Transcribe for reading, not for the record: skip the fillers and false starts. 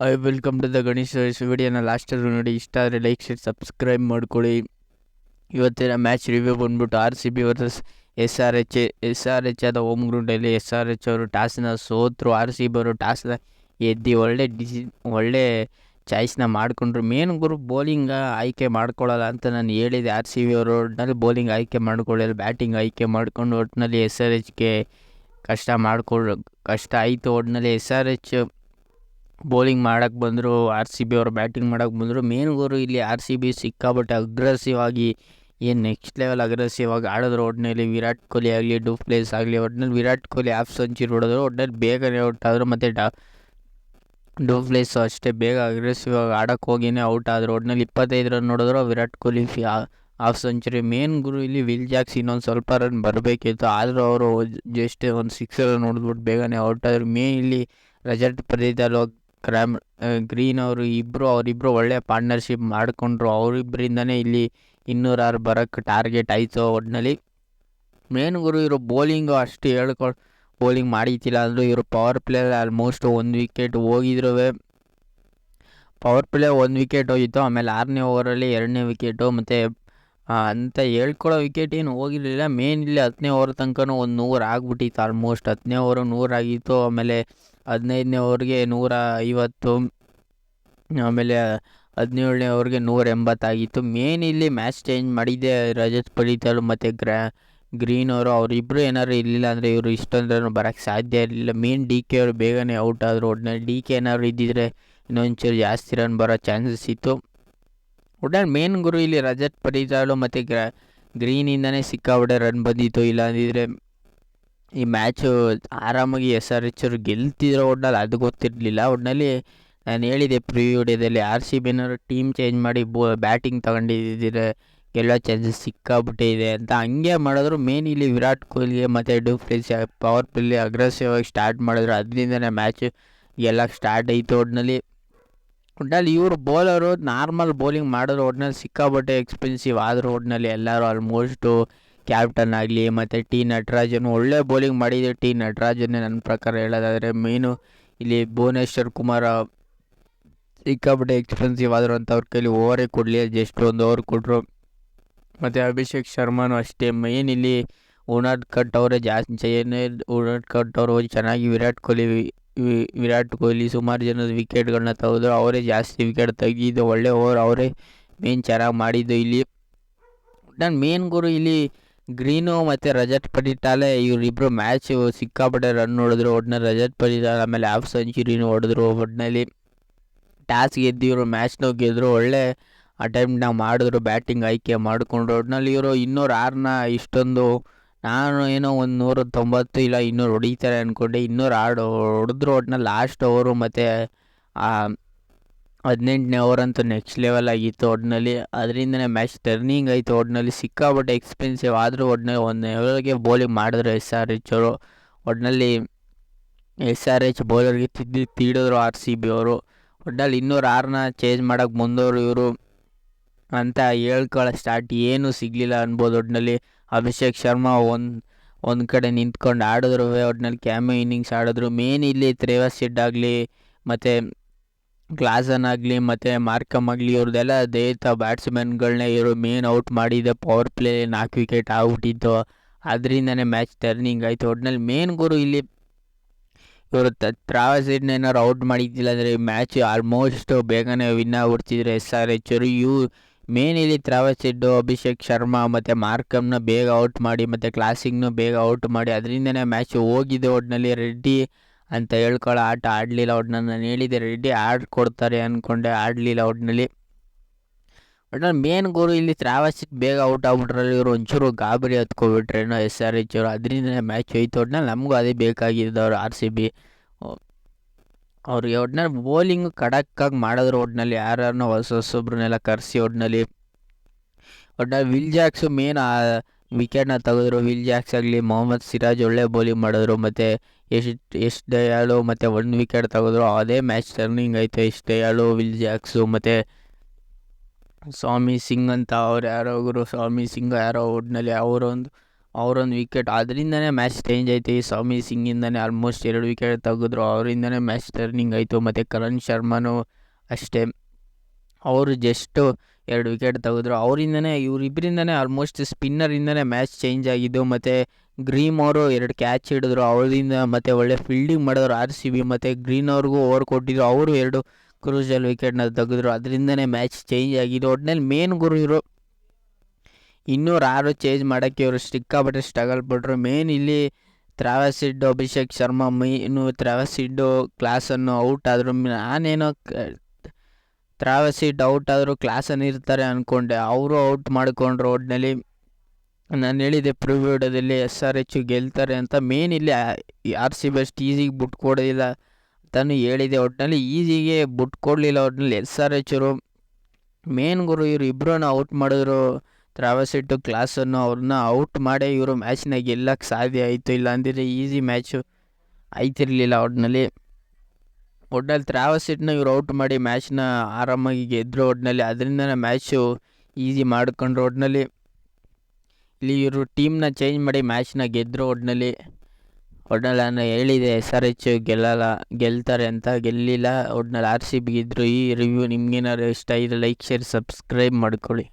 Welcome to the Ganesh ವಿಡಿಯೋನ ಲಾಸ್ಟಲ್ಲಿ ನೋಡಿ. ಇಷ್ಟ ಆದರೆ ಲೈಕ್ ಶೇರ್ ಸಬ್ಸ್ಕ್ರೈಬ್ ಮಾಡ್ಕೊಳ್ಳಿ. ಇವತ್ತಿನ ಮ್ಯಾಚ್ ರಿವ್ಯೂ ಬಂದ್ಬಿಟ್ಟು RCB versus S R H ಆದ ಹೋಮ್ ಗ್ರೌಂಡಲ್ಲಿ SRH ಅವರು ಟಾಸ್ನ ಸೋತರು. RCB ಅವರು ಟಾಸ್ನ ಎದ್ದು ಒಳ್ಳೆ ಚಾಯ್ಸ್ನ ಮಾಡಿಕೊಂಡ್ರು. ಮೇನ್ ಗುರು ಬೌಲಿಂಗ್ ಆಯ್ಕೆ ಮಾಡ್ಕೊಳ್ಳಲ್ಲ ಅಂತ ನಾನು ಹೇಳಿದೆ. RCB ಅವರು ಒಟ್ಟಿನಲ್ಲಿ ಬೌಲಿಂಗ್ ಆಯ್ಕೆ ಮಾಡ್ಕೊಳ್ಳಲ್ಲ, ಬ್ಯಾಟಿಂಗ್ ಆಯ್ಕೆ ಮಾಡಿಕೊಂಡು ಒಟ್ಟಿನಲ್ಲಿ SRHಗೆ ಕಷ್ಟ ಆಯಿತು. ಒಟ್ಟಿನಲ್ಲಿ SRH ಬೌಲಿಂಗ್ ಮಾಡೋಕ್ಕೆ ಬಂದರು, RCB ಅವರು ಬ್ಯಾಟಿಂಗ್ ಮಾಡೋಕ್ಕೆ ಬಂದರು. ಮೇನ್ ಗುರು ಇಲ್ಲಿ RCB ಸಿಕ್ಕಾಬಟ್ಟೆ ಅಗ್ರೆಸಿವ್ ಆಗಿ ನೆಕ್ಸ್ಟ್ ಲೆವೆಲ್ ಅಗ್ರೆಸಿವ್ ಆಗಿ ಆಡಿದ್ರು. ಒಟ್ಟಿನಲ್ಲಿ ವಿರಾಟ್ ಕೊಹ್ಲಿ ಆಗಲಿ, ಡುಪ್ಲೇಸ್ ಆಗಲಿ, ಒಟ್ಟಿನಲ್ಲಿ ವಿರಾಟ್ ಕೊಹ್ಲಿ ಹಾಫ್ ಸೆಂಚುರಿ ಹೊಡೆದ್ರು. ಒಟ್ಟಿನಲ್ಲಿ ಬೇಗನೆ ಔಟ್ ಆದರು. ಮತ್ತು ಡುಪ್ಲೇಸು ಅಷ್ಟೇ ಬೇಗ ಅಗ್ರೆಸಿವ್ ಆಗಿ ಆಡೋಕ್ಕೆ ಹೋಗಿನೇ ಔಟ್ ಆದರು. ಒಟ್ಟಿನಲ್ಲಿ 25 ರನ್ ನೋಡಿದ್ರು Virat Kohli half century. Main ಗುರು ಇಲ್ಲಿ ವಿಲ್ ಜಾಕ್ಸ್ ಇನ್ನೊಂದು ಸ್ವಲ್ಪ ರನ್ ಬರಬೇಕಿತ್ತು, ಆದರೂ ಅವರು ಜಸ್ಟ್ ಒಂದು 6 ರನ್ ಹೊಡೆದ್ಬಿಟ್ಟು ಬೇಗನೆ ಔಟ್ ಆದರು. ಇಲ್ಲಿ ರಜತ್ ಪಡಿತಾಲ್ ಗ್ರೀನ್ ಅವರಿಬ್ಬರು ಒಳ್ಳೆ ಪಾರ್ಟ್ನರ್ಶಿಪ್ ಮಾಡಿಕೊಂಡ್ರು. ಅವರಿಬ್ಬರಿಂದನೇ ಇಲ್ಲಿ 206 ಬರೋಕ್ಕೆ ಟಾರ್ಗೆಟ್ ಆಯಿತು. ಒಟ್ಟಿನಲ್ಲಿ ಮೇನ್ ಗುರು ಇವರು ಬೌಲಿಂಗು ಅಷ್ಟು ಬೌಲಿಂಗ್ ಮಾಡಿತಿಲ್ಲ ಅಂದರು. ಇವರು ಪವರ್ ಪ್ಲೇಯಲ್ಲಿ ಆಲ್ಮೋಸ್ಟ್ 1 ವಿಕೆಟ್ ಹೋಗಿದ್ರು. ಪವರ್ ಪ್ಲೇ 1 ವಿಕೆಟ್ ಹೋಗಿತ್ತು. ಆಮೇಲೆ 6ನೇ ಓವರಲ್ಲಿ 2ನೇ ವಿಕೆಟು, ಮತ್ತು ಅಂತ ಹೇಳ್ಕೊಳ್ಳೋ ವಿಕೆಟ್ ಏನು ಹೋಗಿರಲಿಲ್ಲ. ಮೇನ್ ಇಲ್ಲಿ 10ನೇ ಓವರ್ ತನಕ ಒಂದು 100 ಆಗಿಬಿಟ್ಟಿತ್ತು. ಆಲ್ಮೋಸ್ಟ್ 10ನೇ ಓವರು 100 ಆಗಿತ್ತು. ಆಮೇಲೆ 15ನೇ ಓವರ್ಗೆ 150, ಆಮೇಲೆ 17ನೇ ಓವರ್ಗೆ 180 ಆಗಿತ್ತು. ಮೇನ್ ಇಲ್ಲಿ ಮ್ಯಾಚ್ ಚೇಂಜ್ ಮಾಡಿದ್ದೆ ರಜತ್ ಪಡಿತಾಲ್ ಮತ್ತು ಗ್ರೀನ್ ಅವರಿಬ್ಬರು ಏನಾದ್ರು ಇರಲಿಲ್ಲ ಅಂದರೆ ಇವರು ಇಷ್ಟೊಂದು ಬರೋಕ್ಕೆ ಸಾಧ್ಯ ಇರಲಿಲ್ಲ. ಮೇನ್ DK ಅವರು ಬೇಗನೆ ಔಟ್ ಆದರು. ಒಟ್ಟಿನಲ್ಲಿ DK ಏನಾದ್ರು ಇದ್ದಿದ್ರೆ ಇನ್ನೊಂಚೂರು ಜಾಸ್ತಿ ರನ್ ಬರೋ ಚಾನ್ಸಸ್ ಇತ್ತು. ಒಟ್ಟಿನಲ್ಲಿ ಮೇನ್ ಗುರು ಇಲ್ಲಿ ರಜತ್ ಪಡಿತಾಲು ಮತ್ತು ಗ್ರೀನಿಂದನೇ ಸಿಕ್ಕಾಬಿಟ್ಟೆ ರನ್ ಬಂದಿತ್ತು. ಇಲ್ಲ ಅಂದಿದ್ರೆ ಈ ಮ್ಯಾಚು ಆರಾಮಾಗಿ SRH ಅವರು ಗೆಲ್ತಿದ್ರು. ಒಟ್ಟಿನಲ್ಲಿ ಅದು ಗೊತ್ತಿರಲಿಲ್ಲ. ಒಟ್ಟಿನಲ್ಲಿ ನಾನು ಹೇಳಿದೆ ಪ್ರಿವ್ಯೂ ವಿಡಿಯೋದಲ್ಲಿ, RCB ಏನಾದ್ರು ಟೀಮ್ ಚೇಂಜ್ ಮಾಡಿ ಬ್ಯಾಟಿಂಗ್ ತಗೊಂಡಿದ್ದಿದ್ರೆ ಗೆಲ್ಲೋ ಚಾನ್ಸಸ್ ಸಿಕ್ಕಾಬಿಟ್ಟೆ ಇದೆ ಅಂತ. ಹಂಗೆ ಮಾಡಿದ್ರು. ಮೇನ್ ಇಲ್ಲಿ ವಿರಾಟ್ ಕೊಹ್ಲಿ ಮತ್ತು ಡುಪ್ಲೇಸ್ ಪವರ್ ಪ್ಲೇ ಅಗ್ರೆಸಿವ್ ಆಗಿ ಸ್ಟಾರ್ಟ್ ಮಾಡಿದ್ರು. ಅದರಿಂದನೇ ಮ್ಯಾಚ್ ಗೆಲ್ಲಕ್ಕೆ ಸ್ಟಾರ್ಟ್ ಆಯಿತು. ಒಟ್ಟಿನಲ್ಲಿ ಇವರು ಬೌಲರು ನಾರ್ಮಲ್ ಬೌಲಿಂಗ್ ಮಾಡಿದ್ರು. ಒಟ್ಟಿನಲ್ಲಿ ಸಿಕ್ಕಾಬಟ್ಟೆ ಎಕ್ಸ್ಪೆನ್ಸಿವ್ ಆದರು. ಒಟ್ಟಿನಲ್ಲಿ ಎಲ್ಲರೂ ಆಲ್ಮೋಸ್ಟು ಕ್ಯಾಪ್ಟನ್ ಆಗಲಿ ಮತ್ತು ನಟರಾಜನ್ ಒಳ್ಳೆ ಬೌಲಿಂಗ್ ಮಾಡಿದೆ. ನಟರಾಜನ್ನೇ ನನ್ನ ಪ್ರಕಾರ ಹೇಳೋದಾದರೆ. ಮೇನು ಇಲ್ಲಿ ಭುವನೇಶ್ವರ್ ಕುಮಾರ್ ಸಿಕ್ಕಾಬಟ್ಟೆ ಎಕ್ಸ್ಪೆನ್ಸಿವ್ ಆದರು ಅಂತ ಅವ್ರ ಕೈಲಿ ಓವರೇ ಕೊಡಲಿ, ಜಸ್ಟ್ 1 ಓವರ್ ಕೊಟ್ಟರು. ಮತ್ತು ಅಭಿಷೇಕ್ ಶರ್ಮಾನು ಅಷ್ಟೇ. ಮೇನ್ ಇಲ್ಲಿ ಉನಾಡ್ಕಟ್ ಅವರೇ ಜಾಸ್ತಿ ಅವರು ಚೆನ್ನಾಗಿ ವಿರಾಟ್ ಕೊಹ್ಲಿ ಸುಮಾರು ಜನದ ವಿಕೆಟ್ಗಳನ್ನ ತೆಗೆದ್ರು. ಅವರೇ ಜಾಸ್ತಿ ವಿಕೆಟ್ ತೆಗೆದಿದ್ದು, ಒಳ್ಳೆ ಓವರ್ ಅವರೇ ಮೇನ್ ಚೆನ್ನಾಗಿ ಮಾಡಿದ್ದು. ಇಲ್ಲಿ ನಾನು ಮೇನ್ ಗುರು ಇಲ್ಲಿ ಗ್ರೀನು ಮತ್ತು ರಜತ್ ಪಡಿತಾಲೆ ಇವರಿಬ್ಬರು ಮ್ಯಾಚು ಸಿಕ್ಕಾಪಟ್ಟೆ ರನ್ ಹೊಡೆದ್ರು. ಒಟ್ಟಿನಲ್ಲಿ ರಜತ್ ಪಡಿತಾಲ್ ಆಮೇಲೆ ಹಾಫ್ ಸೆಂಚುರಿನೂ ಹೊಡೆದ್ರು. ಒಟ್ಟಿನಲ್ಲಿ ಟಾಸ್ ಗೆದ್ದಿವರು ಮ್ಯಾಚ್ನೂ ಗೆದ್ದರು. ಒಳ್ಳೆ ಅಟೆಂಪ್ಟ್ನ ಮಾಡಿದ್ರು, ಬ್ಯಾಟಿಂಗ್ ಆಯ್ಕೆ ಮಾಡಿಕೊಂಡ್ರು. ಒಟ್ಟಿನಲ್ಲಿ ಇವರು 206ನ ಇಷ್ಟೊಂದು ನಾನು ಏನೋ 190 ಇಲ್ಲ 200 ಹೊಡಿತಾರೆ ಅಂದ್ಕೊಂಡೆ. 206 ಹೊಡೆದ್ರು. ಒಟ್ಟಿನಲ್ಲಿ ಲಾಸ್ಟ್ ಓವರು ಮತ್ತು 18ನೇ ಓವರ್ ಅಂತೂ ನೆಕ್ಸ್ಟ್ ಲೆವೆಲ್ ಆಗಿತ್ತು. ಒಟ್ಟಿನಲ್ಲಿ ಅದರಿಂದನೇ ಮ್ಯಾಚ್ ಟರ್ನಿಂಗ್ ಆಯಿತು. ಒಟ್ಟಿನಲ್ಲಿ ಸಿಕ್ಕಾಬಟ್ಟೆ ಎಕ್ಸ್ಪೆನ್ಸಿವ್ ಆದರೂ ಒಟ್ಟಿನಲ್ಲಿ 1 ಲೆವೆಲ್ಗೆ ಬೌಲಿಂಗ್ ಮಾಡಿದ್ರು SRH ಅವರು. ಒಟ್ಟಿನಲ್ಲಿ SRH ಬೌಲರ್ಗೆ ತೀಡಿದ್ರು RCB ಅವರು. ಒಟ್ಟಿನಲ್ಲಿ 206ನ ಚೇಂಜ್ ಮಾಡೋಕ್ಕೆ ಬಂದವರು ಇವರು ಅಂತ ಹೇಳ್ಕೊಳ್ಳೋ ಸ್ಟಾರ್ಟ್ ಏನೂ ಸಿಗಲಿಲ್ಲ ಅನ್ಬೋದು. ಒಟ್ಟಿನಲ್ಲಿ ಅಭಿಷೇಕ್ ಶರ್ಮಾ ಒಂದು ಕಡೆ ನಿಂತ್ಕೊಂಡು ಆಡಿದ್ರು. ಒಟ್ಟಿನಲ್ಲಿ ಕ್ಯಾಮೆ ಇನ್ನಿಂಗ್ಸ್ ಆಡಿದ್ರು. ಮೇನ್ ಇಲ್ಲಿ ತ್ರೇವಸ್ ಹೆಡ್ ಆಗಲಿ ಮತ್ತು ಗ್ಲಾಸನ್ ಆಗಲಿ ಮತ್ತು ಮಾರ್ಕಮ್ ಆಗಲಿ ಇವ್ರದ್ದೆಲ್ಲ ಬ್ಯಾಟ್ಸ್ಮನ್ಗಳನ್ನೇ ಇವರು ಮೇನ್ ಔಟ್ ಮಾಡಿದ್ದೆ. ಪವರ್ ಪ್ಲೇ 4 ವಿಕೆಟ್ ಆಗ್ಬಿಟ್ಟಿತ್ತು. ಅದರಿಂದನೇ ಮ್ಯಾಚ್ ಟರ್ನಿಂಗ್ ಆಯಿತು. ಒಟ್ಟಿನಲ್ಲಿ ಮೇನ್ ಗುರು ಇಲ್ಲಿ ಇವರು ಟ್ರಾವಸ್ ಹೆಡ್ನ ಏನಾದ್ರು ಔಟ್ ಮಾಡಿದ್ದಿಲ್ಲ ಅಂದರೆ ಮ್ಯಾಚ್ ಆಲ್ಮೋಸ್ಟ್ ಬೇಗನೆ ವಿನ್ ಆಗ್ಬಿಡ್ತಿದ್ರು SRH ಅವರು. ಮೇನ್ ಇಲ್ಲಿ ಟ್ರಾವಸ್ ಹೆಡ್ಡು, ಅಭಿಷೇಕ್ ಶರ್ಮಾ ಮತ್ತು ಮಾರ್ಕಮ್ನ ಬೇಗ ಔಟ್ ಮಾಡಿ ಮತ್ತು ಕ್ಲಾಸಿಕ್ನು ಬೇಗ ಔಟ್ ಮಾಡಿ ಅದರಿಂದನೇ ಮ್ಯಾಚ್ ಹೋಗಿದೆ. ಒಟ್ಟಿನಲ್ಲಿ ರೆಡ್ಡಿ ಅಂತ ಹೇಳ್ಕೊಳ್ಳೋ ಆಟ ಆಡಲಿಲ್ಲ. ಒಟ್ಟಿನಲ್ಲಿ ನಾನು ಹೇಳಿದೆ ರೆಡ್ಡಿ ಕೊಡ್ತಾರೆ ಅಂದ್ಕೊಂಡೆ, ಆಡಲಿಲ್ಲ. ಒಟ್ಟಿನಲ್ಲಿ ಮೇನ್ ಗುರು ಇಲ್ಲಿ ಟ್ರಾವಸ್ ಬೇಗ ಔಟ್ ಆಗ್ಬಿಟ್ರಲ್ಲಿ ಇವರು ಒಂಚೂರು ಗಾಬರಿ ಹತ್ಕೊಬಿಟ್ರೇನೋ SRH ಅವರು. ಅದರಿಂದನೇ ಮ್ಯಾಚ್ ಹೋಯ್ತು. ಒಟ್ಟಿನಲ್ಲಿ ನಮಗೂ ಅದೇ ಬೇಕಾಗಿದ್ದವರು RCB ಅವ್ರಿಗೆ. ಒಟ್ಟಿನಲ್ಲಿ ಬೌಲಿಂಗ್ ಖಡಕ್ಕಾಗಿ ಮಾಡಿದ್ರು. ಒಟ್ಟಿನಲ್ಲಿ ಯಾರನ್ನ ಹೊಸೊಬ್ರನ್ನೆಲ್ಲ ಕರೆಸಿ ಒಟ್ಟಿನಲ್ಲಿ will Jacks main ವಿಕೆಟ್ನ ತೆಗೆದ್ರು. Will Jacks ಆಗಲಿ, ಮೊಹಮ್ಮದ್ ಸಿರಾಜ್ ಒಳ್ಳೆ ಬೌಲಿಂಗ್ ಮಾಡಿದ್ರು. ಮತ್ತು ಯಶ್ ದಯಾಳು ಮತ್ತು 1 ವಿಕೆಟ್ ತೆಗೆದ್ರು. ಅದೇ ಮ್ಯಾಚ್ ಟರ್ನಿಂಗ್ ಆಯಿತು. ಯಶ್ ದಯಾಳು, ವಿಲ್ ಜಾಕ್ಸು ಮತ್ತು ಸ್ವಾಮಿ ಸಿಂಗ್ ಅಂತ ಅವ್ರು ಯಾರೋ ಗುರು ಸ್ವಾಮಿ ಸಿಂಗ್ ಯಾರೋ. ಒಟ್ಟಿನಲ್ಲಿ ಅವರೊಂದು ವಿಕೆಟ್, ಅದರಿಂದನೇ ಮ್ಯಾಚ್ ಚೇಂಜ್ ಆಯಿತು. ಈ ಸೌಮಿ ಸಿಂಗಿಂದನೇ ಆಲ್ಮೋಸ್ಟ್ 2 ವಿಕೆಟ್ ತೆಗೆದ್ರು, ಅವರಿಂದನೇ ಮ್ಯಾಚ್ ಟರ್ನಿಂಗ್ ಆಯಿತು. ಮತ್ತು ಕರಣ್ ಶರ್ಮನೂ ಅಷ್ಟೇ, ಅವರು ಜಸ್ಟು 2 ವಿಕೆಟ್ ತೆಗೆದ್ರು. ಅವರಿಂದನೇ ಇವರಿಬ್ಬರಿಂದನೇ ಆಲ್ಮೋಸ್ಟ್ ಸ್ಪಿನ್ನರಿಂದನೇ ಮ್ಯಾಚ್ ಚೇಂಜ್ ಆಗಿದ್ದು. ಮತ್ತು ಗ್ರೀಮ್ ಅವರು 2 ಕ್ಯಾಚ್ ಹಿಡಿದ್ರು ಅವರಿಂದ, ಮತ್ತು ಒಳ್ಳೆ ಫೀಲ್ಡಿಂಗ್ ಮಾಡಿದ್ರು RCB. ಮತ್ತು ಗ್ರೀನ್ ಅವ್ರಿಗೂ ಓವರ್ ಕೊಟ್ಟಿದ್ರು, ಅವರು 2 ಕ್ರೂಷಲ್ ವಿಕೆಟ್ನ ತೆಗೆದ್ರು, ಅದರಿಂದನೇ ಮ್ಯಾಚ್ ಚೇಂಜ್ ಆಗಿದ್ದು. ಒಟ್ಟಿನಲ್ಲಿ ಮೇನ್ ಗುರು ಇವರು ಇನ್ನೂರು 6 ಚೇಂಜ್ ಮಾಡೋಕ್ಕೆ ಇವರು ಸಿಕ್ಕಾಪಟ್ಟೆ ಸ್ಟ್ರಗಲ್ ಪಟ್ಟರು. ಮೇನ್ ಇಲ್ಲಿ Travis Head, Abhishek Sharma, main Travis Head ಕ್ಲಾಸನ್ನು ಔಟ್ ಆದರು. ನಾನೇನೋ ಟ್ರಾವಿಸ್ ಹೆಡ್ ಔಟ್ ಆದರೂ ಕ್ಲಾಸನ್ನು ಇರ್ತಾರೆ ಅಂದ್ಕೊಂಡೆ, ಅವರು ಔಟ್ ಮಾಡಿಕೊಂಡ್ರು. ಒಟ್ಟಿನಲ್ಲಿ ನಾನು ಹೇಳಿದೆ ಪ್ರಿವ್ಯೂಡದಲ್ಲಿ SRH ಗೆಲ್ತಾರೆ ಅಂತ. ಮೇನ್ ಇಲ್ಲಿ RCB ಅಷ್ಟು ಈಸಿಗೆ ಬಿಟ್ಟು ಕೊಡೋದಿಲ್ಲ ಅಂತಾನು ಹೇಳಿದೆ. ಒಟ್ಟಿನಲ್ಲಿ ಈಸಿಗೆ ಬಿಟ್ಟು ಕೊಡಲಿಲ್ಲ. ಒಟ್ಟಿನಲ್ಲಿ SRH ಅವರು ಮೇನ್ ಗುರು ಇವರು ಇಬ್ಬರನ್ನ ಔಟ್ ಮಾಡಿದ್ರು. ಟ್ರಾವಿಸ್ ಹೆಡ್ ಕ್ಲಾಸನ್ನು ಅವ್ರನ್ನ ಔಟ್ ಮಾಡೇ ಇವರು ಮ್ಯಾಚ್ನ ಗೆಲ್ಲಕ್ಕೆ ಸಾಧ್ಯ ಆಯಿತು, ಇಲ್ಲಾಂದರೆ ಈಸಿ ಮ್ಯಾಚು ಆಯ್ತಿರಲಿಲ್ಲ. ಒಟ್ಟಿನಲ್ಲಿ ಟ್ರಾವಿಸ್ ಹೆಡ್ನ ಇವರು ಔಟ್ ಮಾಡಿ ಮ್ಯಾಚ್ನ ಆರಾಮಾಗಿ ಗೆದ್ದರು. ಒಟ್ಟಿನಲ್ಲಿ ಅದರಿಂದನೇ ಮ್ಯಾಚು ಈಸಿ ಮಾಡ್ಕೊಂಡ್ರು. ಒಟ್ಟಿನಲ್ಲಿ ಇಲ್ಲಿ ಇವರು ಟೀಮ್ನ ಚೇಂಜ್ ಮಾಡಿ ಮ್ಯಾಚ್ನ ಗೆದ್ದರು. ಒಟ್ಟಿನಲ್ಲಿ ನಾನು ಹೇಳಿದೆ SRH ಗೆಲ್ತಾರೆ ಅಂತ, ಗೆಲ್ಲಿಲ್ಲ. ಒಟ್ಟಿನಲ್ಲಿ RCB ಗೆದ್ದರು. ಈ ರಿವ್ಯೂ ನಿಮ್ಗೇನಾದ್ರು ಇಷ್ಟ ಇದ್ದರೆ ಲೈಕ್, ಶೇರ್, ಸಬ್ಸ್ಕ್ರೈಬ್ ಮಾಡ್ಕೊಳ್ಳಿ.